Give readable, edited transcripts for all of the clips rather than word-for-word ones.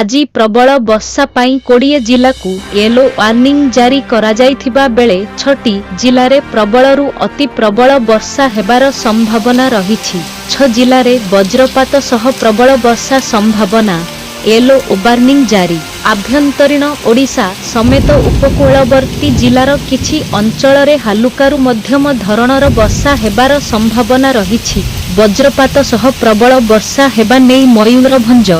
আজি प्रबल वर्षा पाई 20 जिला को येलो वार्निंग जारी करा जाइथिबा बेले 6टी जिले में प्रबलरू अति प्रबल वर्षा हेबार संभावना रहिछि। 6 जिले में वज्रपात सह प्रबल वर्षा संभावना येलो वार्निंग जारी। आभ्यंतरीण ओडिशा समेत उपकूलवर्ती जिलार किछि अंचल रे हालुकारु मध्यम धरणर वर्षा हेबार संभावना रहिछि। वज्रपात सह प्रबल वर्षा हेबा नै मयूरभंज,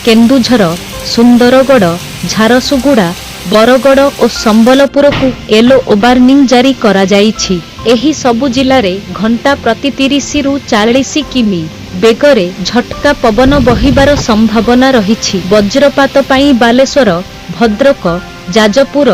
केन्दुझर, सुंदरगढ़, झारसुगुड़ा, बरगढ़ और संबलपुर को येलो वार्निंग जारी करा जाइछि। एही सबु जिले में घंटा प्रति 30 रु 40 किमी बेगरे झटका पवन बहिबार संभावना रहिछि। वज्रपात पाई बालेश्वर, भद्रक, जाजपुर,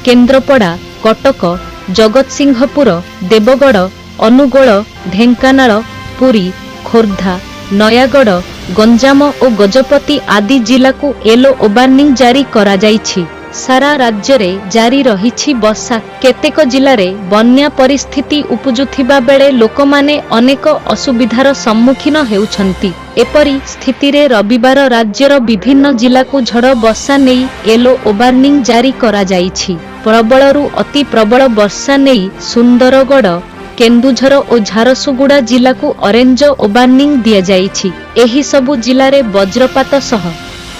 केन्द्रापड़ा, कटक, जगतसिंहपुर, देवगढ़, अनुगोल, ढेंकानाल, पुरी, खोर्धा, नयागढ़, गंजाम और गजपति आदि जिला को येलो वार्निंग जारी करा जाइछि। सारा राज्य रे जारी रहिछि वर्षा। केतेक जिले में बन्या परिस्थिति उपजुथिबा बेले लोकमाने अनेक असुविधार सम्मुखीन हेउछन्ति। एपरी स्थिति रे रविवार राज्यर विभिन्न जिला को झड़ वर्षा नै येलो वार्निंग जारी करा जाइछि। प्रबलरू अति प्रबल वर्षा नै सुंदरगढ़, केन्दुझर और झारसुगुड़ा जिला को ऑरेंज वार्निंग दिया जाइछि। एही सबु जिले में वज्रपात सह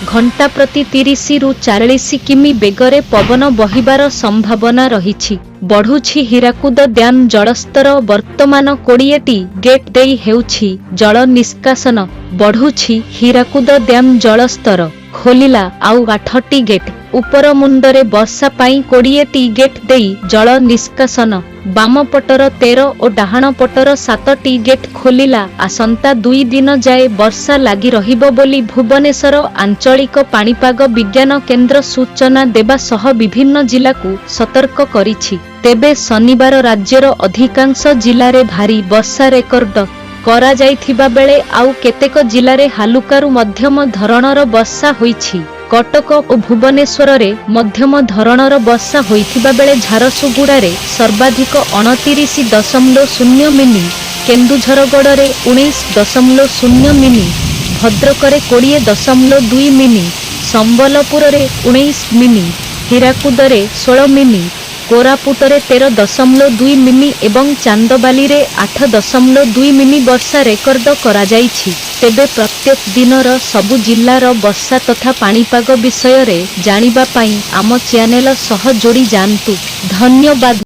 घंटा प्रति 30 रु 40 किमी बेगरे पवन बहिबार संभावना रहिछि। बढ़ुछि हीराकुद डैम जलस्तर। वर्तमान 20टी गेट देई हेउछि जल निष्कासन। बढ़ुछि हीराकुद डैम जलस्तर। खोलिला आउ 8टी गेट। उपर मुंडरे वर्षा पाई 20टी गेट देई जल निष्कासन। बाम पटर 13 और डाहाण पटर 7टी गेट खोलिला। आसंता 2 दिन जाए वर्षा लगी रहिबो बोली भुवनेश्वर आंचलिक पाणीपाग विज्ञान केन्द्र सूचना देवा सह विभिन्न जिला को सतर्क करिछि। तेबे शनिवार राज्यर अधिकांश जिले में भारी वर्षा रेकर्ड करा जाइथिबा बेले आउ केतेक जिले में हालुकारु मध्यम धरणर वर्षा होइछि। कटक और भुवनेश्वर रे मध्यम धरणर वर्षा होइथिबा बेले झारसुगुड़ा रे सर्वाधिक 29.0 मिली, केन्दुझरगढ़ रे 19.0 मिली, भद्रक रे 20.2 मिली, संबलपुर रे 19 मिली, हीराकुद रे 16 मिली, कोरापुट रे 13.2 मिली एवं चांदबाली रे 8.2 मिली वर्षा रेकर्ड करा जाइछि। तेबे प्रत्येक दिनर सबु जिल्लार वर्षा तथा पाणीपाग विषय रे जानिबा पाई आम चैनल सह जोड़ी जानतु। धन्यवाद।